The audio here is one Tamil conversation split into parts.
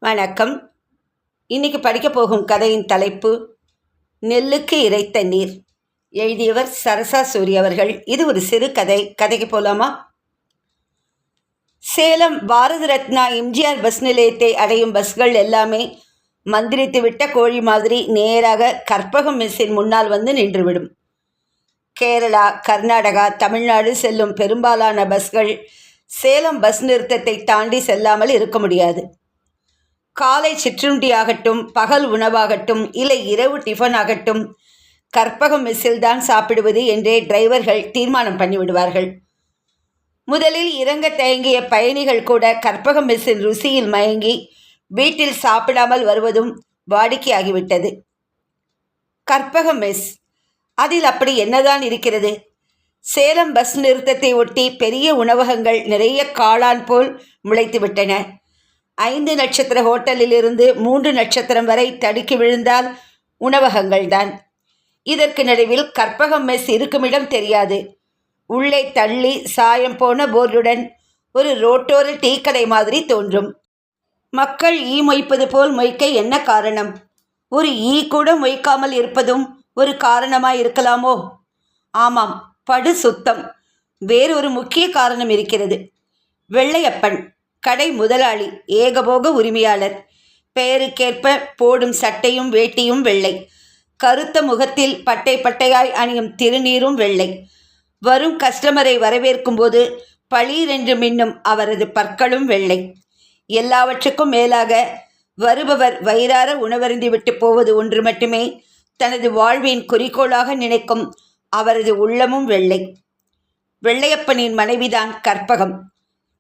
வணக்கம். இன்னைக்கு படிக்க போகும் கதையின் தலைப்பு நெல்லுக்கு இறைத்த நீர். எழுதியவர் சரசா சூரி அவர்கள். இது ஒரு சிறு கதை. கதைக்கு போலாமா? சேலம் பாரத ரத்னா எம்ஜிஆர் பஸ் நிலையத்தை அடையும் பஸ்கள் எல்லாமே மந்திரித்து விட்ட கோழி மாதிரி நேராக கற்பகம் மெஸ்ஸின் முன்னால் வந்து நின்றுவிடும். கேரளா, கர்நாடகா, தமிழ்நாடு செல்லும் பெரும்பாலான பஸ்கள் சேலம் பஸ் நிறுத்தத்தை தாண்டி செல்லாமல் இருக்க முடியாது. காலை சிற்றுண்டியாகட்டும், பகல் உணவாகட்டும், இல்லை இரவு டிஃபன் ஆகட்டும், கற்பகம் மெஸ்ஸில் தான் சாப்பிடுவது என்றே டிரைவர்கள் தீர்மானம் பண்ணிவிடுவார்கள். முதலில் இறங்க தயங்கிய பயணிகள் கூட கற்பகம் மெஸ்ஸின் ருசியில் மயங்கி வீட்டில் சாப்பிடாமல் வருவதும் வாடிக்கையாகிவிட்டது. கற்பகம் மெஸ், அதில் அப்படி என்னதான் இருக்கிறது? சேலம் பஸ் நிறுத்தத்தை ஒட்டி பெரிய உணவகங்கள் நிறைய காளான் போல் முளைத்துவிட்டன. 5 நட்சத்திர ஹோட்டலிலிருந்து 3 நட்சத்திரம் வரை தடுக்கி விழுந்தால் உணவகங்கள்தான். இதற்கு நடுவில் கற்பகம் மெஸ் இருக்குமிடம் தெரியாது. உள்ளே தள்ளி சாயம் போன போர்டுடன் ஒரு ரோட்டோர டீ கடை மாதிரி தோன்றும். மக்கள் ஈ மொய்ப்பது போல் மொய்க்க என்ன காரணம்? ஒரு ஈ கூட மொய்க்காமல் இருப்பதும் ஒரு காரணமாய் இருக்கலாமோ? ஆமாம், படு சுத்தம். வேறொரு முக்கிய காரணம் இருக்கிறது. வெள்ளையப்பன் கடை முதலாளி, ஏகபோக உரிமையாளர். பெயருக்கேற்ப போடும் சட்டையும் வேட்டியும் வெள்ளை, கருத்த முகத்தில் பட்டை பட்டையாய் அணியும் திருநீரும் வெள்ளை. வரும் கஸ்டமரை வரவேற்கும் போது பளீரென்று மின்னும் அவரது பற்களும் வெள்ளை. எல்லாவற்றுக்கும் மேலாக வருபவர் வயிறார உணவருந்திவிட்டு போவது ஒன்று மட்டுமே தனது வாழ்வின் குறிக்கோளாக நினைக்கும் அவரது உள்ளமும் வெள்ளை. வெள்ளையப்பனின் மனைவிதான் கற்பகம்.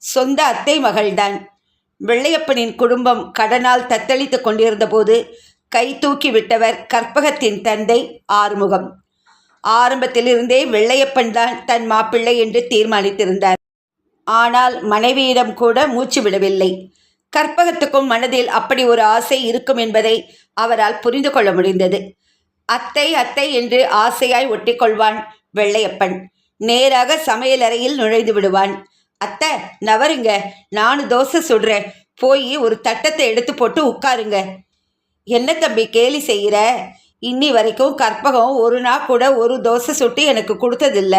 சொந்த அத்தை மகள்தான். வெள்ளையப்பனின் குடும்பம் கடனால் தத்தளித்து கொண்டிருந்த போது கை தூக்கி விட்டவர் கற்பகத்தின் தந்தை ஆறுமுகம். ஆரம்பத்திலிருந்தே வெள்ளையப்பன் தான் தன் மாப்பிள்ளை என்று தீர்மானித்திருந்தார். ஆனால் மனைவியிடம் கூட மூச்சு விடவில்லை. கற்பகத்துக்கும் மனதில் அப்படி ஒரு ஆசை இருக்கும் என்பதை அவரால் புரிந்து கொள்ள முடிந்தது. அத்தை அத்தை என்று ஆசையாய் ஒட்டிக்கொள்வான் வெள்ளையப்பன். நேராக சமையலறையில் நுழைந்து விடுவான். அத்தை நவருங்க, நான் தோசை சுடுறேன், போய் ஒரு தட்டத்தை எடுத்து போட்டு உட்காருங்க. என்ன தம்பி கேலி செய்கிற? இன்னி வரைக்கும் கற்பகம் ஒரு நாள் கூட ஒரு தோசை சுட்டு எனக்கு கொடுத்ததில்ல.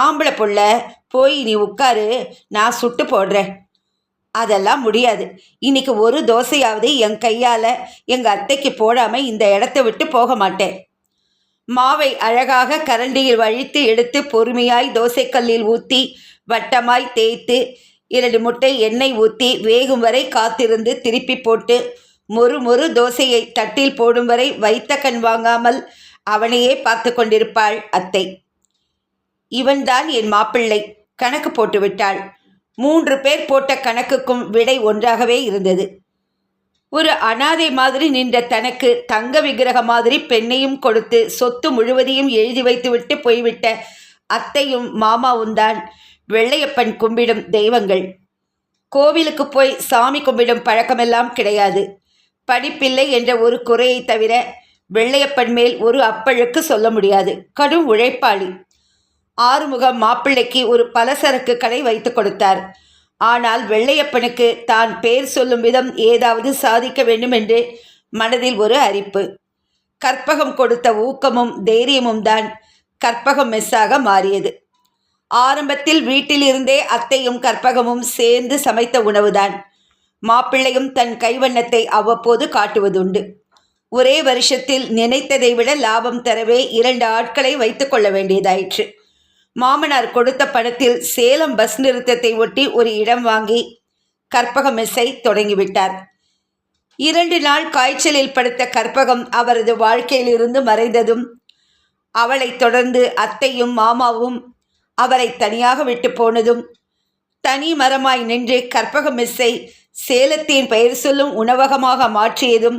ஆம்பளை புள்ள, போய் நீ உட்காரு, நான் சுட்டு போடுறேன். அதெல்லாம் முடியாது. இன்னைக்கு ஒரு தோசையாவது என் கையால் எங்கள் அத்தைக்கு போடாமல் இந்த இடத்த விட்டு போக மாட்டேன். மாவை அழகாக கரண்டியில் வழித்து எடுத்து பொறுமையாய் தோசைக்கல்லில் ஊற்றி வட்டமாய் தேய்த்து 2 முட்டை எண்ணெய் ஊற்றி வேகும் வரை காத்திருந்து திருப்பி போட்டு மொறு தோசையை தட்டில் போடும் வரை வைத்த கண் வாங்காமல் அவனையே பார்த்து கொண்டிருப்பாள் அத்தை. இவன்தான் என் மாப்பிள்ளை, கணக்கு போட்டு விட்டாள். 3 பேர் போட்ட கணக்குக்கும் விடை ஒன்றாகவே இருந்தது. ஒரு அனாதை மாதிரி நின்ற தனக்கு தங்க விக்கிரக மாதிரி பெண்ணையும் கொடுத்து சொத்து முழுவதையும் எழுதி வைத்துவிட்டு போய்விட்ட அத்தையும் மாமாவும் தான் வெள்ளையப்பன் கும்பிடும் தெய்வங்கள். கோவிலுக்கு போய் சாமி கும்பிடும் பழக்கமெல்லாம் கிடையாது. படிப்பில்லை என்ற ஒரு குறையை தவிர வெள்ளையப்பன் மேல் ஒரு அப்பழுக்கு சொல்ல முடியாது. கடும் உழைப்பாளி. ஆறுமுகம் மாப்பிள்ளைக்கு ஒரு பலசரக்கு கடை வைத்து கொடுத்தார். ஆனால் வெள்ளையப்பனுக்கு தான் பேர் சொல்லும் விதம் ஏதாவது சாதிக்க வேண்டும் என்று மனதில் ஒரு அரிப்பு. கற்பகம் கொடுத்த ஊக்கமும் தைரியமும் தான் கற்பகம் மெஸ்ஸாக மாறியது. ஆரம்பத்தில் வீட்டிலிருந்தே அத்தையும் கற்பகமும் சேர்ந்து சமைத்த உணவுதான். மாப்பிள்ளையும் தன் கைவண்ணத்தை அவ்வப்போது காட்டுவதுண்டு. ஒரே வருஷத்தில் நினைத்ததை விட லாபம் தரவே 2 ஆட்களை வைத்து கொள்ள வேண்டியதாயிற்று. மாமனார் கொடுத்த பணத்தில் சேலம் பஸ் நிறுத்தத்தை ஒட்டி ஒரு இடம் வாங்கி கற்பக மெஸ்ஸை தொடங்கிவிட்டார். 2 நாள் காய்ச்சலில் படுத்த கற்பகம் அவரது வாழ்க்கையிலிருந்து மறைந்ததும் அவளை தொடர்ந்து அத்தையும் மாமாவும் அவரை தனியாக விட்டு போனதும் தனி மரமாய் நின்று கற்பக மெஸ்ஸை சேலத்தின் பெயர் சொல்லும் உணவகமாக மாற்றியதும்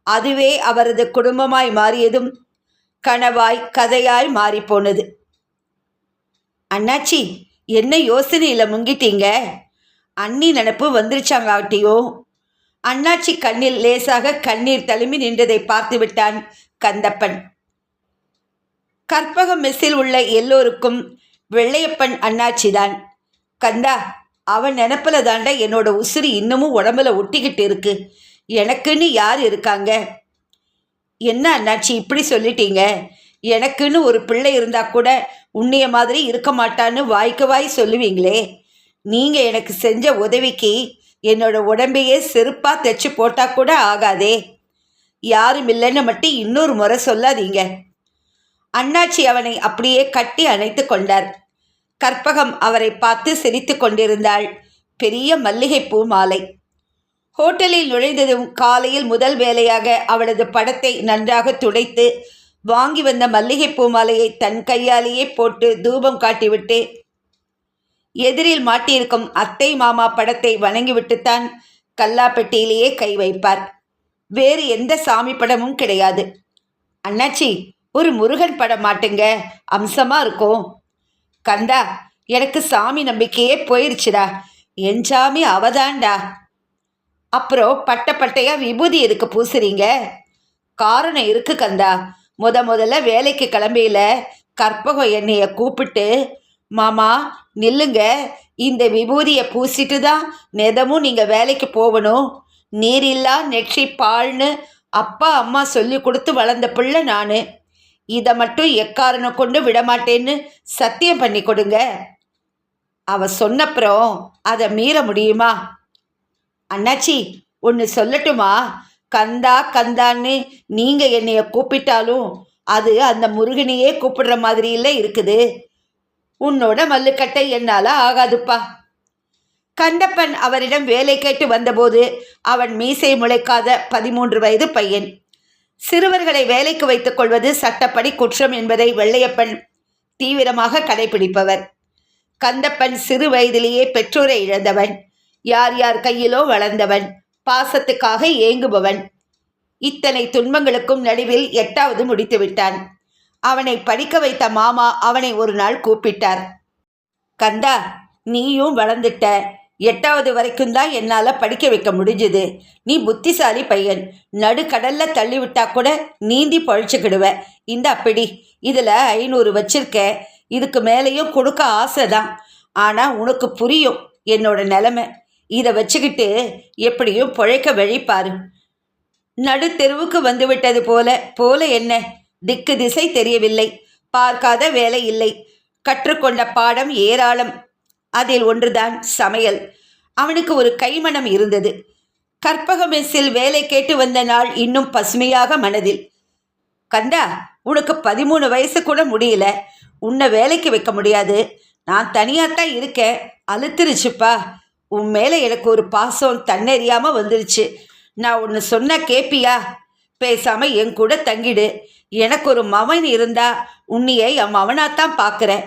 அதுவே அவரது குடும்பமாய் மாறியதும் கனவாய் கதையாய் மாறிப்போனது. அண்ணாச்சி, என்ன யோசனையில் முங்கிட்டீங்க? அண்ணி நினப்பு வந்துருச்சாங்காட்டியோ? அண்ணாச்சி கண்ணில் லேசாக கண்ணீர் தழும்பி நின்றதை பார்த்து விட்டான் கந்தப்பன். கற்பகம் மெஸ்ஸில் உள்ள எல்லோருக்கும் வெள்ளையப்பன் அண்ணாச்சிதான். கந்தா, அவன் நினப்பில் தாண்டா என்னோட உசுறு இன்னமும் உடம்புல ஒட்டிக்கிட்டு இருக்கு. எனக்குன்னு யார் இருக்காங்க? என்ன அண்ணாச்சி இப்படி சொல்லிட்டீங்க? எனக்குன்னு ஒரு பிள்ளை இருந்தா கூட உன்னைய மாதிரி இருக்க மாட்டான்னு வாய்க்கு வாய் சொல்லுவீங்களே. நீங்கள் எனக்கு செஞ்ச உதவிக்கு என்னோட உடம்பையே செருப்பாக தைச்சு போட்டால் கூட ஆகாதே. யாரும் இல்லைன்னு மட்டும் இன்னொரு முறை சொல்லாதீங்க. அண்ணாச்சி அவனை அப்படியே கட்டி அணைத்து கொண்டார். கற்பகம் அவரை பார்த்து சிரித்து கொண்டிருந்தாள். பெரிய மல்லிகைப்பூ மாலை. ஹோட்டலில் நுழைந்ததும் காலையில் முதல் வேலையாக அவளது படத்தை நன்றாக துடைத்து வாங்கி வந்த மல்லிகைப்பூ மாலையை தன் கையாலேயே போட்டு தூபம் காட்டிவிட்டு எதிரில் மாட்டியிருக்கும் அத்தை மாமா படத்தை வணங்கிவிட்டுத்தான் கல்லாப்பெட்டியிலேயே கை வைப்பார். வேறு எந்த சாமி படமும் கிடையாது. அண்ணாச்சி, ஒரு முருகன் படம் மாட்டுங்க, அம்சமாக இருக்கும். கந்தா, எனக்கு சாமி நம்பிக்கையே போயிருச்சுடா. என் சாமி அவதான்டா. அப்புறம் பட்டையாக விபூதி எதுக்கு பூசுறீங்க? காரணம் இருக்கு கந்தா. முதல்ல வேலைக்கு கிளம்பியில கற்பகம் என்னைய கூப்பிட்டு, மாமா நில்லுங்க, இந்த விபூதியை பூசிட்டு தான் நெதமும் நீங்கள் வேலைக்கு போகணும். நீரில்லா நெற்றி பால்னு அப்பா அம்மா சொல்லி கொடுத்து வளர்ந்த பிள்ளை நான். இதை மட்டும் எக்காரணம் கொண்டு விடமாட்டேன்னு சத்தியம் பண்ணி கொடுங்க. அவ சொன்னப்புறம் அதை மீற முடியுமா? அண்ணாச்சி, ஒன்று சொல்லட்டுமா? கந்தா கந்தான்னு நீங்கள் என்னைய கூப்பிட்டாலும் அது அந்த முருகனையே கூப்பிடுற மாதிரியில் இருக்குது. உன்னோட மல்லுக்கட்டை என்னால் ஆகாதுப்பா. கண்டப்பன் அவரிடம் வேலை கேட்டு வந்தபோது அவன் மீசை முளைக்காத 13 வயது பையன். சிறுவர்களை வேலைக்கு வைத்துக் கொள்வது சட்டப்படி குற்றம் என்பதை வெள்ளையப்பன் தீவிரமாக கடைபிடிப்பவர். கந்தப்பன் சிறு வயதிலேயே பெற்றோரை இழந்தவன். யார் யார் கையிலோ வளர்ந்தவன். பாசத்துக்காக ஏங்குபவன். இத்தனை துன்பங்களுக்கும் நடுவில் 8வது முடித்து விட்டான். அவனை படிக்க வைத்த மாமா அவனை ஒரு நாள் கூப்பிட்டார். கந்தா, நீயும் வளர்ந்துட்ட. 8வது வரைக்கும் தான் என்னால் படிக்க வைக்க முடிஞ்சுது. நீ புத்திசாலி பையன். நடுக்கடல்ல தள்ளிவிட்டா கூட நீந்தி பழிச்சுக்கிடுவ. இந்த அப்படி இதில் 500 வச்சிருக்க. இதுக்கு மேலேயும் கொடுக்க ஆசை தான். ஆனால் உனக்கு புரியும் என்னோட நிலைமை. இதை வச்சுக்கிட்டு எப்படியும் பிழைக்க வழிப்பாரு. நடு தெருவுக்கு வந்துவிட்டது போல என்ன? திக்கு திசை தெரியவில்லை. பார்க்காத வேலை இல்லை. கற்றுக்கொண்ட பாடம் ஏராளம். அதில் ஒன்றுதான் சமையல். அவனுக்கு ஒரு கைமணம் இருந்தது. கற்பக மெஸ்ஸில் வேலை கேட்டு வந்த நாள் இன்னும் பசுமையாக மனதில். கந்தா, உனக்கு 13 வயசு கூட முடியல. உன்னை வேலைக்கு வைக்க முடியாது. நான் தனியாகத்தான் இருக்கேன். அழுத்துருச்சுப்பா. உன் மேலே எனக்கு ஒரு பாசம் தன்னெறியாமல் வந்துருச்சு. நான் ஒன்று சொன்னால் கேட்பியா? பேசாமல் என் கூட தங்கிடு. எனக்கு ஒரு மவன் இருந்தா உன்னையை என் மவனாத்தான் பார்க்குறேன்.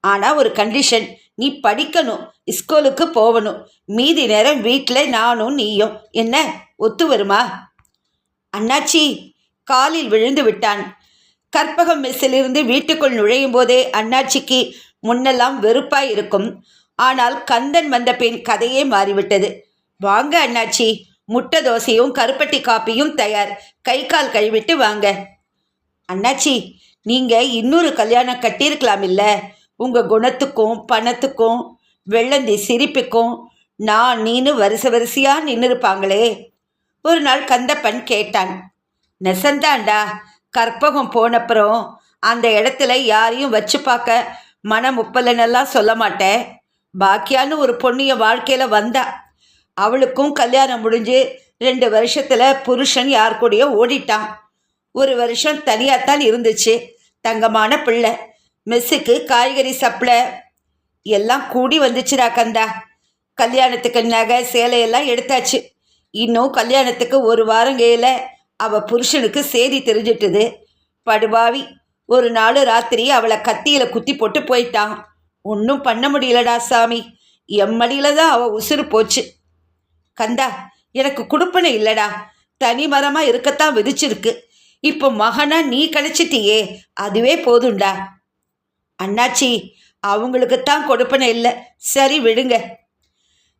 ஆனால் ஒரு கண்டிஷன், நீ படிக்கணும், ஸ்கூலுக்கு போகணும். மீதி நேரம் வீட்டில் நானும் நீயும். என்ன, ஒத்து வருமா? அண்ணாச்சி, காலில் விழுந்து விட்டான். கற்பகம் மெஸ்ஸிலிருந்து வீட்டுக்குள் நுழையும் போதே அண்ணாச்சிக்கு முன்னெல்லாம் வெறுப்பாய் இருக்கும். ஆனால் கந்தன் வந்த பின் கதையே மாறிவிட்டது. வாங்க அண்ணாச்சி, முட்டை தோசையும் கருப்பட்டி காப்பியும் தயார். கை கால் கழுவிட்டு வாங்க. அண்ணாச்சி, நீங்கள் இன்னொரு கல்யாணம் கட்டியிருக்கலாம் இல்லை? உங்கள் குணத்துக்கும் பணத்துக்கும் வெள்ளந்தி சிரிப்புக்கும் நான் நீனு வரிசையாக நின்றுருப்பாங்களே. ஒரு நாள் கந்தப்பன் கேட்டான். நெசந்தாண்டா, கற்பகம் போனப்புறம் அந்த இடத்துல யாரையும் வச்சு பார்க்க மனம் ஒப்பலன்னெல்லாம் சொல்ல மாட்டேன். பாக்கியான்னு ஒரு பொண்ணு என் வாழ்க்கையில் வந்தா. அவளுக்கும் கல்யாணம் முடிஞ்சு 2 வருஷத்தில் புருஷன் யார் கூடயோ ஓடிட்டான். 1 வருஷம் தனியாகத்தான் இருந்துச்சு. தங்கமான பிள்ளை. மெஸ்ஸுக்கு காய்கறி சப்ளை எல்லாம் கூடி வந்துச்சுடா கந்தா. கல்யாணத்துக்கு நகை சேலையெல்லாம் எடுத்தாச்சு. இன்னும் கல்யாணத்துக்கு 1 வாரம் கையில் அவள் புருஷனுக்கு செய்தி தெரிஞ்சிட்டுது. படுபாவி, ஒரு நாள் ராத்திரி அவளை கத்தியில் குத்தி போட்டு போயிட்டான். ஒன்றும் பண்ண முடியலடா சாமி. எம்மடியில் தான் அவள் உசுறு போச்சு. கந்தா, எனக்கு குடுப்பனை இல்லைடா. தனி மரமாக இருக்கத்தான் விதிச்சிருக்கு. இப்போ மகனா நீ கிடைச்சிட்டியே, அதுவே போதுண்டா. அண்ணாச்சி, அவங்களுக்குத்தான் கொடுப்பனை இல்லை. சரி விடுங்க.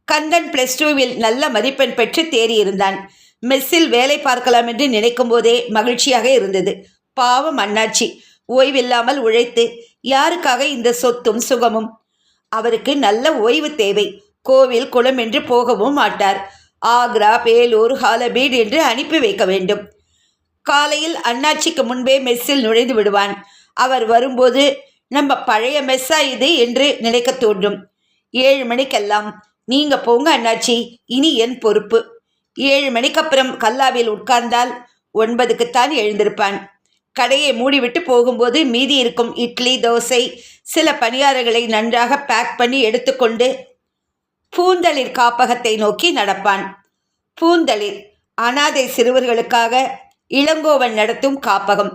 கந்தன் +2வில் நல்ல மதிப்பெண் பெற்று தேறியிருந்தான். மெஸ்ஸில் வேலை பார்க்கலாம் என்று நினைக்கும் போதே மகிழ்ச்சியாக இருந்தது. பாவம் அண்ணாச்சி, ஓய்வில்லாமல் உழைத்து யாருக்காக இந்த சொத்தும் சுகமும்? அவருக்கு நல்ல ஓய்வு தேவை. கோவில் குளம் என்று போகவும் மாட்டார். ஆக்ரா, பேலூர், ஹாலபீட் என்று அனுப்பி வைக்க வேண்டும். காலையில் அண்ணாச்சிக்கு முன்பே மெஸ்ஸில் நுழைந்து விடுவான். அவர் வரும்போது நம்ம பழைய மெஸ்ஸா இது என்று நினைக்க தோன்றும். 7 மணிக்கெல்லாம் நீங்க போங்க அண்ணாச்சி, இனி என் பொறுப்பு. 7 மணிக்கப்புறம் கல்லாவில் உட்கார்ந்தால் 9க்குத்தான் எழுந்திருப்பான். கடையை மூடிவிட்டு போகும்போது மீதி இருக்கும் இட்லி, தோசை, சில பணியாரங்களை நன்றாக பேக் பண்ணி எடுத்துக்கொண்டு பூந்தளிர் காப்பகத்தை நோக்கி நடப்பான். பூந்தளிர் அனாதை சிறுவர்களுக்காக இளங்கோவன் நடத்தும் காப்பகம்.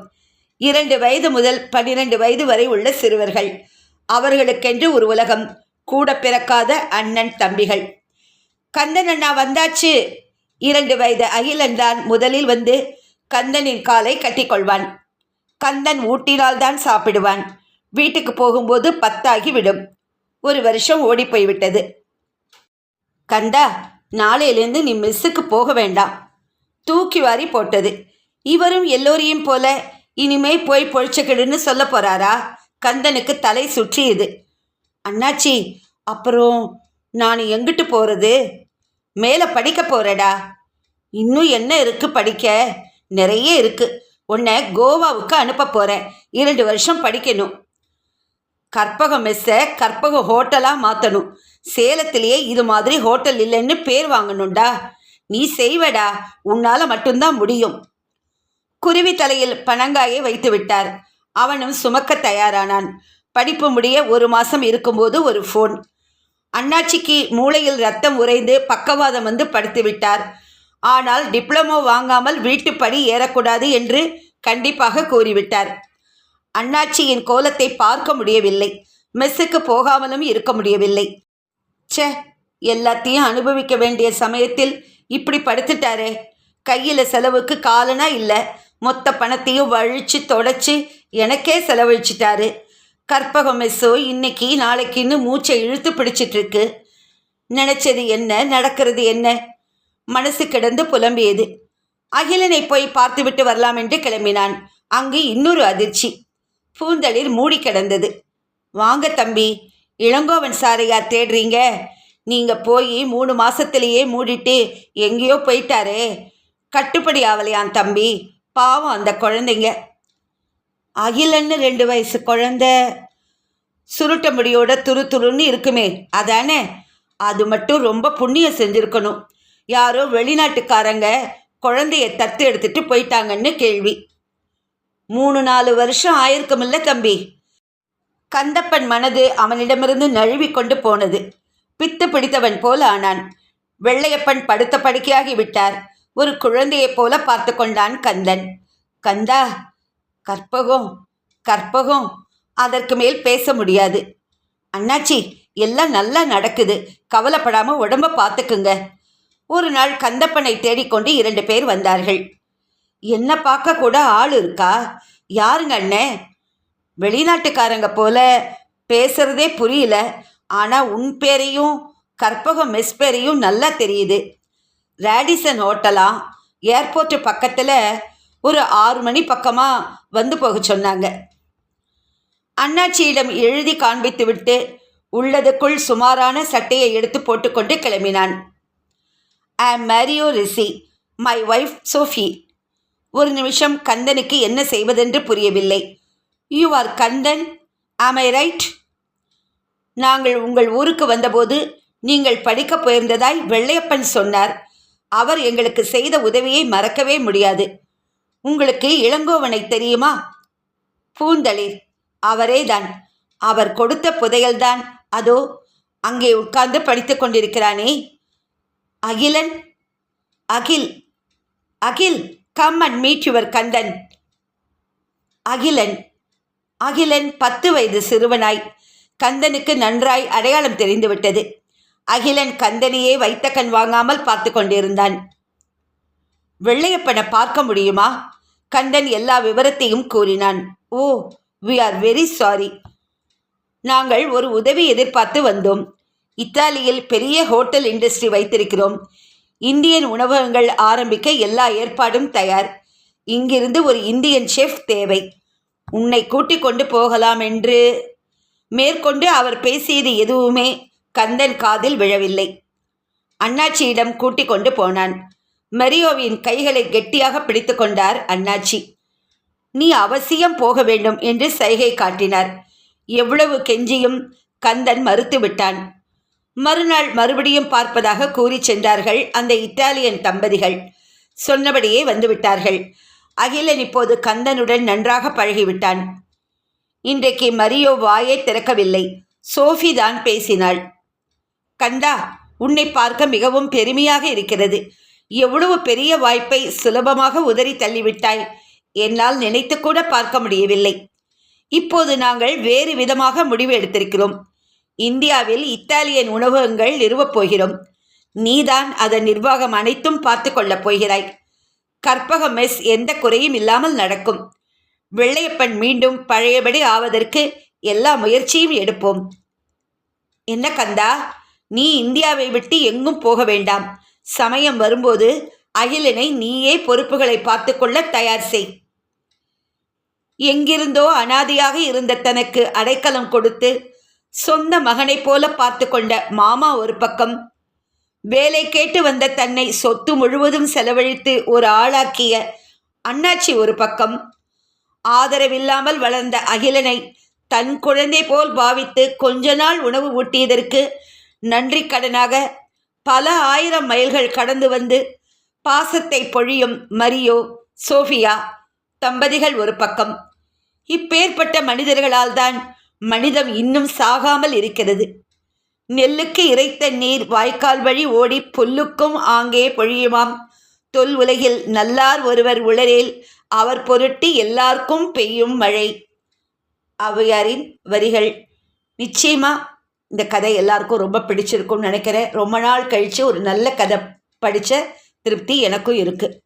2 வயது முதல் 12 வயது வரை உள்ள சிறுவர்கள். அவர்களுக்கென்று ஒரு உலகம். கூட பிறக்காத அண்ணன் தம்பிகள். கந்தன் அண்ணா வந்தாச்சு. 2 வயது அகிலன் தான் முதலில் வந்து கந்தனின் காலை கட்டிக்கொள்வான். கந்தன் ஊட்டினால்தான் சாப்பிடுவான். வீட்டுக்கு போகும்போது 10 ஆகிவிடும். 1 வருஷம் ஓடி போய்விட்டது. கந்தா, நாளையிலேருந்து நீ மெஸ்ஸுக்கு போக வேண்டாம். தூக்கி வாரி போட்டது. இவரும் எல்லோரையும் போல இனிமே போய் பொழிச்சக்கிடுன்னு சொல்ல போறாரா? கந்தனுக்கு தலை சுற்றியது. அண்ணாச்சி, அப்புறம் நான் எங்கிட்டு போகிறது? மேலே படிக்க போகிறடா. இன்னும் என்ன இருக்கு படிக்க? நிறைய இருக்கு. உன்னை கோவாவுக்கு அனுப்ப போகிறேன். 2 வருஷம் படிக்கணும். கற்பகம் மெஸ்ஸை கற்பக ஹோட்டலாக மாற்றணும். சேலத்திலேயே இது மாதிரி ஹோட்டல் இல்லைன்னு பேர் வாங்கணும்டா. நீ செய்வடா, உன்னால் மட்டும்தான் முடியும். குருவி தலையில் பனங்காயை வைத்து விட்டார். அவனும் சுமக்க தயாரானான். படிப்பு முடிய 1 மாதம் இருக்கும்போது ஒரு ஃபோன். அண்ணாச்சிக்கு மூளையில் ரத்தம் உறைந்து பக்கவாதம் வந்து படுத்து விட்டார். ஆனால் டிப்ளமோ வாங்காமல் வீட்டுப்படி ஏறக்கூடாது என்று கண்டிப்பாக கூறிவிட்டார். அண்ணாச்சியின் கோலத்தை பார்க்க முடியவில்லை. மெஸ்ஸுக்கு போகாமலும் இருக்க முடியவில்லை. ச்சே, எல்லாத்தையும் அனுபவிக்க வேண்டிய சமயத்தில் இப்படி படுத்துட்டாரே. கையில் செலவுக்கு காலனா இல்லை. மொத்த பணத்தையும் வழிச்சு தொடச்சி எனக்கே செலவழிச்சிட்டாரு. கற்பகம் மெஸ்ஸோ இன்னைக்கு நாளைக்குன்னு மூச்சை இழுத்து பிடிச்சிட்ருக்கு. நினச்சது என்ன, நடக்கிறது என்ன? மனசு கிடந்து புலம்பியது. அகிலனை போய் பார்த்துவிட்டு வரலாம் என்று கிளம்பினான். அங்கு இன்னொரு அதிர்ச்சி. பூந்தளிர் மூடி கிடந்தது. வாங்க தம்பி, இளங்கோவன் சாரையா தேடுறீங்க? நீங்கள் போய் 3 மாதத்திலேயே மூடிட்டு எங்கேயோ போயிட்டாரே. கட்டுப்படி ஆகலையான் தம்பி. பாவம் அந்த குழந்தைங்க. அகிலன்னு 2 வயசு குழந்தை. சுருட்ட முடியோட துரு துருன்னு இருக்குமே, அதானே? அது மட்டும் ரொம்ப புண்ணியம் செஞ்சுருக்கணும். யாரோ வெளிநாட்டுக்காரங்க குழந்தைய தத்து எடுத்துட்டு போயிட்டாங்கன்னு கேள்வி. 3-4 வருஷம் ஆயிருக்குமில்ல தம்பி. கந்தப்பன் மனது அவனிடமிருந்து நழுவி கொண்டு போனது. பித்து பிடித்தவன் போல ஆனான். வெள்ளையப்பன் படுத்த படுக்கையாகி விட்டார். ஒரு குழந்தையைப் போல பார்த்து கொண்டான் கந்தன். கந்தா, கற்பகம், கற்பகம். அதற்கு மேல் பேச முடியாது. அண்ணாச்சி, எல்லாம் நல்லா நடக்குது. கவலைப்படாமல் உடம்ப பார்த்துக்குங்க. ஒரு நாள் கந்தப்பனை தேடிக்கொண்டு 2 பேர் வந்தார்கள். என்ன பார்க்க கூட ஆள் இருக்கா? யாருங்க அண்ணே? வெளிநாட்டுக்காரங்க போல. பேசுகிறதே புரியல. ஆனால் உன் பேரையும் கற்பகம் மெஸ் பேரையும் நல்லா தெரியுது. ரேடிசன் ஹோட்டலா? ஏர்போர்ட்டு பக்கத்தில். ஒரு 6 மணி பக்கமாக வந்து போக சொன்னாங்க. அண்ணாச்சியிடம் எழுதி காண்பித்துவிட்டு உள்ளதுக்குள் சுமாரான சட்டையை எடுத்து போட்டுக்கொண்டு கிளம்பினான். ஐ ஆம் Mario Rishi, my wife Sophie. ஒரு நிமிஷம் கந்தனுக்கு என்ன செய்வதென்று புரியவில்லை. யூ ஆர் கந்தன், ஆம் ஐ ரைட்? நாங்கள் உங்கள் ஊருக்கு வந்தபோது நீங்கள் படிக்கப் போயிருந்ததாய் வெள்ளையப்பன் சொன்னார். அவர் எங்களுக்கு செய்த உதவியை மறக்கவே முடியாது. உங்களுக்கு இளங்கோவனை தெரியுமா? பூந்தளிர், அவரேதான். அவர் கொடுத்த புதையல்தான் அதோ அங்கே உட்கார்ந்து படித்து கொண்டிருக்கிறானே. Akilan? Akil, Akil, come and meet your Kandan. Akilan. Akilan 10 வயது சிறுவனாய். கந்தனுக்கு நன்றாய் அடையாளம் தெரிந்துவிட்டது. அகிலன் கந்தனையே வைத்த கண் வாங்காமல் பார்த்து கொண்டிருந்தான். வெள்ளையப்பனை பார்க்க முடியுமா? கந்தன் எல்லா விவரத்தையும் கூறினான். ஓ, வி ஆர் வெரி சாரி. நாங்கள் ஒரு உதவி எதிர்பார்த்து வந்தோம். இத்தாலியில் பெரிய ஹோட்டல் இண்டஸ்ட்ரி வைத்திருக்கிறோம். இந்தியன் உணவகங்கள் ஆரம்பிக்க எல்லா ஏற்பாடும் தயார். இங்கிருந்து ஒரு இந்தியன் செஃப் தேவை. உன்னை கூட்டிக் கொண்டு போகலாம் என்று. மேற்கொண்டு அவர் பேசியது எதுவுமே கந்தன் காதில் விழவில்லை. அண்ணாச்சியிடம் கூட்டிக் கொண்டு போனான். மரியோவின் கைகளை கெட்டியாக பிடித்து கொண்டார் அண்ணாச்சி. நீ அவசியம் போக வேண்டும் என்று சைகை காட்டினார். எவ்வளவு கெஞ்சியும் கந்தன் மறுத்து விட்டான். மறுநாள் மறுபடியும் பார்ப்பதாக கூறி சென்றார்கள் அந்த இத்தாலியன் தம்பதிகள். சொன்னபடியே வந்துவிட்டார்கள். அகிலன் இப்போது கந்தனுடன் நன்றாக பழகிவிட்டான். இன்றைக்கு மரியோ வாயை திறக்கவில்லை. சோஃபி தான் பேசினாள். கந்தா, உன்னை பார்க்க மிகவும் பெருமையாக இருக்கிறது. எவ்வளவு பெரிய வாய்ப்பை சுலபமாக உதறி தள்ளிவிட்டாய். என்னால் நினைத்து கூட பார்க்க முடியவில்லை. இப்போது நாங்கள் வேறு விதமாக முடிவு எடுத்திருக்கிறோம். இந்தியாவில் இத்தாலியன் உணவகங்கள் நிறுவப் போகிறோம். நீதான் அதன் நிர்வாகம் அனைத்தும் பார்த்து கொள்ளப் போகிறாய். கற்பக மெஸ் எந்த குறையும் இல்லாமல் நடக்கும். வெள்ளையப்பன் மீண்டும் பழையபடி ஆவதற்கு எல்லா முயற்சியும் எடுப்போம். என்ன கந்தா, நீ இந்தியாவை விட்டு எங்கும் போக வேண்டாம். சமயம் வரும்போது அகிலனை நீயே பொறுப்புகளை பார்த்து கொள்ள தயார் செய். எங்கிருந்தோ அனாதையாக இருந்த தனக்கு அடைக்கலம் கொடுத்து சொந்த மகனைப் போல பார்த்து கொண்ட மாமா ஒரு பக்கம், வேலை கேட்டு வந்த தன்னை சொத்து முழுவதும் செலவழித்து ஒரு ஆளாக்கிய அண்ணாச்சி ஒரு பக்கம், ஆதரவில்லாமல் வளர்ந்த அகிலனை தன் குழந்தை போல் பாவித்து கொஞ்ச நாள் உணவு ஊட்டியதற்கு நன்றி கடனாக பல 1000 மைல்கள் கடந்து வந்து பாசத்தை பொழியும் மரியோ, சோஃபியா தம்பதிகள் ஒரு பக்கம். இப்பேற்பட்ட மனிதர்களால் தான் மனிதம் இன்னும் சாகாமல் இருக்கிறது. நெல்லுக்கு இறைத்த நீர் வாய்க்கால் வழி ஓடி புல்லுக்கும் ஆங்கே பொழியுமாம். தொல் உலகில் நல்லார் ஒருவர் உளரேல் அவர் பொருட்டு எல்லாருக்கும் பெய்யும் மழை. ஔவையாரின் வரிகள். நிச்சயமா இந்த கதை எல்லாருக்கும் ரொம்ப பிடிச்சிருக்கும்னு நினைக்கிறேன். ரொம்ப நாள் கழித்து ஒரு நல்ல கதை படித்த திருப்தி எனக்கும் இருக்குது.